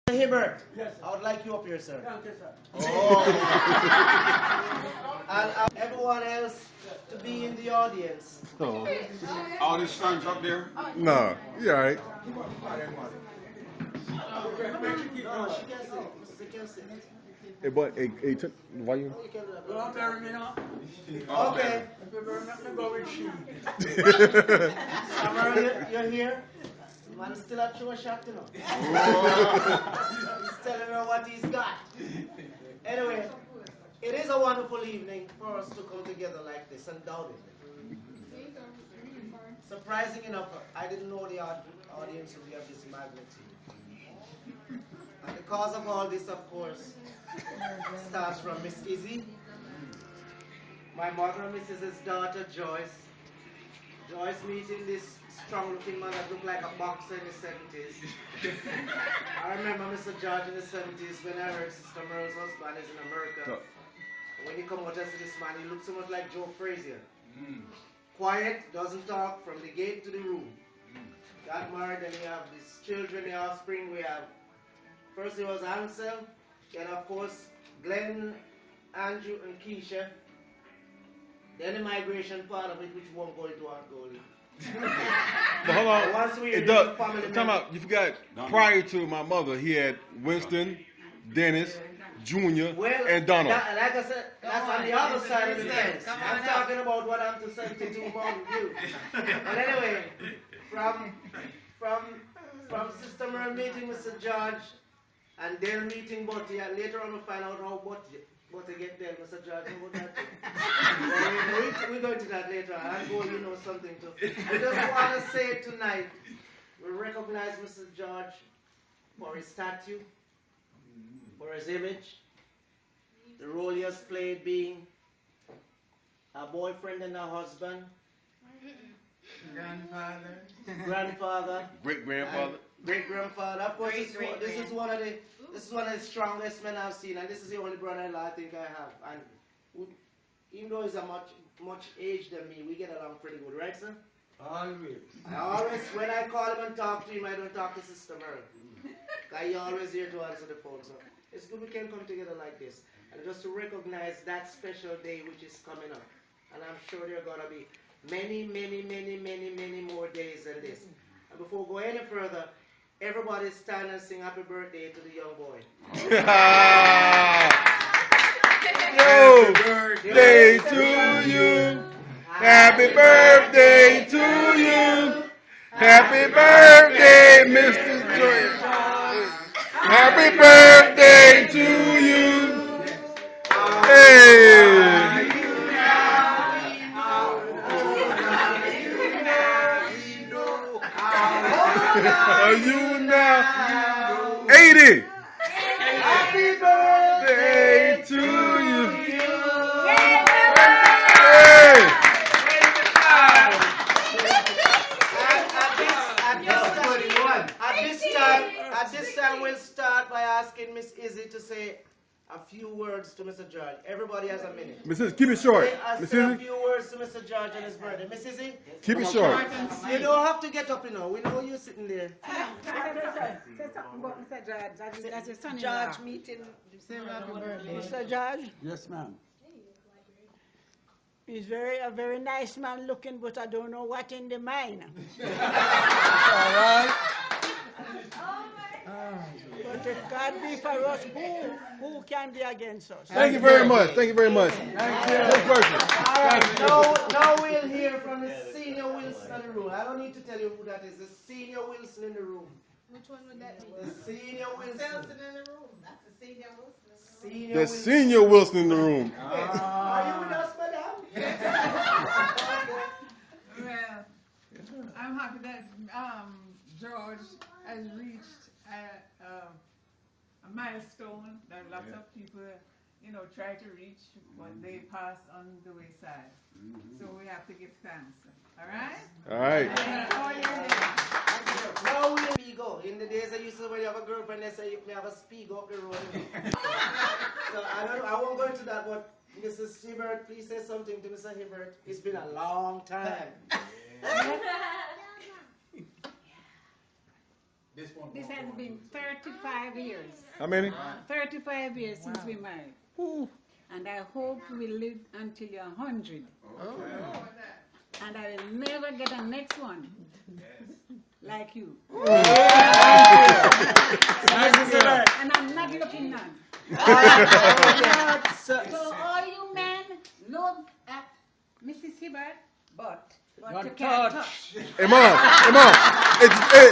Mr. Hibbert, yes, I would like you up here, sir. Thank you, sir. Oh. And everyone else to be in the audience. Oh. All these sons up there? No, you all right. No, she can sit. Mrs. can sit. Hey, but hey, why you? Oh, you can do that. Well, I'm telling you now. Okay. If you burn up, go with she. Summer, you're here. Man still a true shot, you know. He's telling her what he's got. Anyway, it is a wonderful evening for us to come together like this, undoubtedly. Surprising enough, I didn't know the audience would be of this magnitude. And the cause of all this, of course, starts from Miss Izzy, my mother, Mrs.'s daughter, Joyce. Joyce meeting this strong-looking man that looked like a boxer in the 70s. I remember Mr. George in the 70s when I heard Sister Merle's husband is in America. And when he come out and see this man, he looked so much like Joe Frazier. Quiet, doesn't talk, from the gate to the room. Got married, and we have these children, the offspring. We have, first it was Ansel, then of course Glenn, Andrew, and Keisha. Then the migration part of it, which won't go into our goal. But hold on. Once we It release does. family Come members- out. You forgot. Prior to my mother, he had Winston, Dennis, Junior, Well, and Donald. like I said, that's on the other side of the fence. I'm talking about what I'm to 72 Mountain View. But anyway, from Sister Merle meeting Mr. George, and Dale meeting Butty, and later on we find out how Butty get there, Mr. George. How about that? We're going to that later. I'm going, you know something too. We just want to say tonight, we recognize Mr. George for his statue, for his image, the role he has played being a boyfriend and a husband, grandfather, Great-grandfather. great-grandfather. Of course, this is one of the strongest men I've seen, and this is the only brother-in-law I think I have. And even though he's a much age than me, we get along pretty good, right, sir? Always. When I call him and talk to him, I don't talk to Sister Merle. He's always here to answer the phone. So it's good we can come together like this. And just to recognize that special day which is coming up. And I'm sure there are going to be many, many, many, many, many more days than this. And before we go any further, everybody stand and sing happy birthday to the young boy. Yo, birthday to you. Happy birthday to you. Happy birthday, Mr. Joyce. Happy birthday to you. Hey. Are you now 80? Happy birthday to you. Hey. At this time, we'll start by asking Miss Izzy to say a few words to Mr. George. Everybody has a minute. Miss Izzy, keep it short. Miss Say a Izzy, few words to Mr. George on his birthday. Miss Izzy? keep it short. You don't have to get up, you know. We know you're sitting there. Say something about Mr. George. That's your son-in-law. George meeting. Mr. George, Yes, ma'am. he's a very nice man looking, but I don't know what in the mind. All right. But if God be for us, who can be against us? Thank you very much. Thank you very much. Thank you. Next person. All right, now we'll hear from the senior Wilson in the room. I don't need to tell you who that is. The senior Wilson in the room. Which one would that be? The senior Wilson. Wilson in the room. That's the senior Wilson. The senior Wilson in the room. Are you with us, madam? Well, I'm happy that George has reached a milestone that lots of people, try to reach, but they pass on the wayside. So we have to give thanks. All right? All right. Now we'll Spigo. In the days I used to, when you have a girlfriend, they say you may have a Spigo up the road. So I won't go into that, but Mrs. Hibbert, please say something to Mr. Hibbert. It's been a long time. This one. This has been 35 years. How many? 35 years since we married. And I hope we live until you're 100. And I will never get a next one like you. And I'm not looking none. So all you men look at Mrs. Hibbert, but you can't touch. Hey, Mom. Hey, Mom. Hey,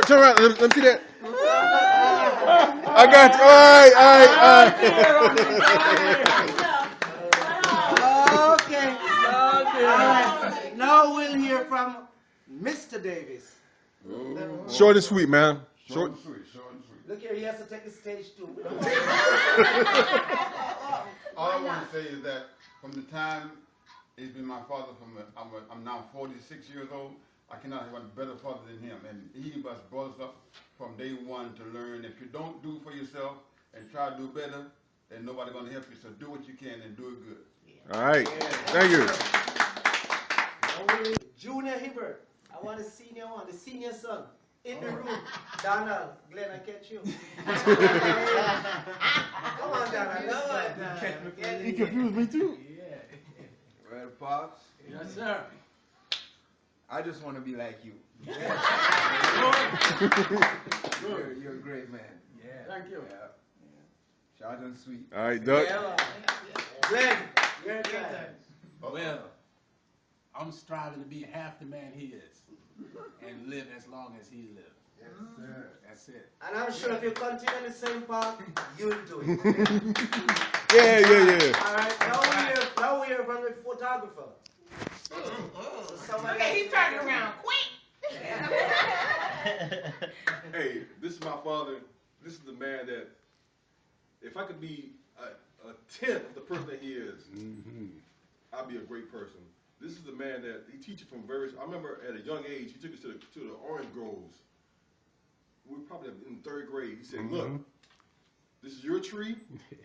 turn around. Let me see that. I got you. All right. Okay. All right. Now we'll hear from Mr. Davis. Short and sweet, man. Short and sweet, short and sweet. Look here, he has to take the stage too. All I want to say is that from the time he's been my father, I'm now 46 years old, I cannot have a better father than him. And he has brought us up from day one to learn if you don't do for yourself and try to do better, then nobody's going to help you. So do what you can and do it good. All right. Thank you. Junior Hibbert. I want a senior one, the senior son. In the room. Donald, Glenn, I catch you. Come on, Donald. Come on, Donald. He confused me too. Well, Pops, Yes, sir. I just want to be like you. You're a great man. Yeah. Thank you. Yeah. Short and sweet. All right, Doug. Glenn, your turn. Well, I'm striving to be half the man he is and live as long as he lives. Yes, sir. That's it. And I'm sure if you continue the same path, you'll do it. Yeah. All right, now we hear from the photographer. So somebody He's turning around quick. Hey, this is my father. This is the man that, if I could be a tenth of the person that he is, I'd be a great person. This is the man that he teaches from various. I remember at a young age, he took us to the orange groves. We were probably in 3rd grade. He said, "Look, this is your tree,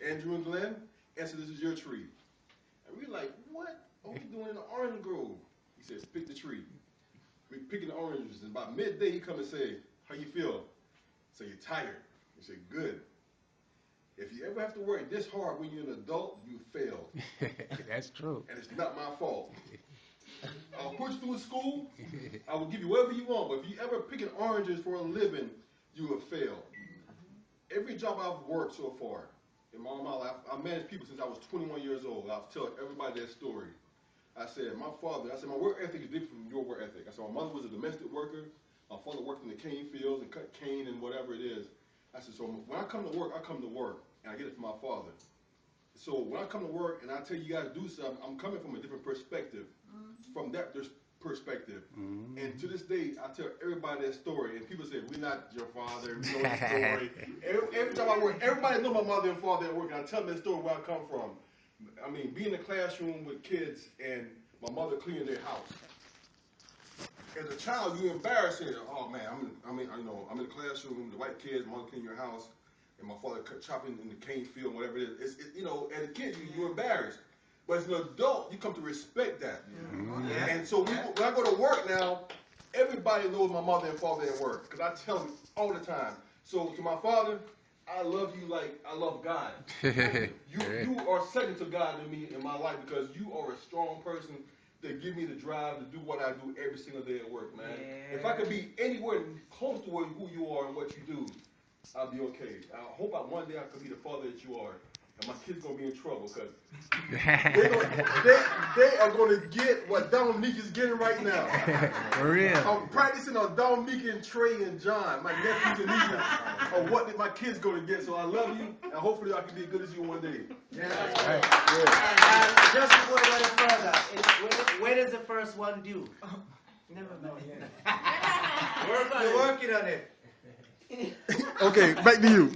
Andrew and Glenn. And so this is your tree." And we were like, "What are we doing in the orange grove?" He says, "Pick the tree." We're picking the oranges, and about midday, he come and say, "How you feel?" So you're tired. He said, "Good. If you ever have to work this hard when you're an adult, you fail." That's true. And it's not my fault. I'll put you through school. I will give you whatever you want. But if you ever picking oranges for a living, you will fail. Every job I've worked so far in all my life, I managed people since I was 21 years old. I've told everybody that story. I said, my work ethic is different from your work ethic. I said, my mother was a domestic worker. My father worked in the cane fields and cut cane and whatever it is. I said, so when I come to work, and I get it from my father. So when I come to work and I tell you guys to do something, I'm coming from a different perspective. From that perspective. And to this day, I tell everybody that story, and people say, "We're not your father, we know the story." Every time I work, everybody knows my mother and father at work, and I tell them that story where I come from. I mean, being in the classroom with kids and my mother cleaning their house. As a child, you're embarrassed. Oh man, I'm in the classroom, the white kids, mother cleaning your house, and my father chopping in the cane field, whatever it is. As a kid, you're embarrassed. But as an adult, you come to respect that. And so when I go to work now, everybody knows my mother and father at work because I tell them all the time. So to my father, I love you like I love God. You are second to God to me in my life because you are a strong person that give me the drive to do what I do every single day at work, man. Yeah. If I could be anywhere close to who you are and what you do, I'll be okay. I hope one day I could be the father that you are. And my kids gonna be in trouble because they are gonna get what Dominique is getting right now. For real. I'm practicing on Dominique and Trey and John, my nephews and nieces, of what my kids gonna get. So I love you, and hopefully I can be as good as you one day. Yeah. Right. And just before we go any further, when is the first one due? Never know yet. You're working on it. Okay, back to you.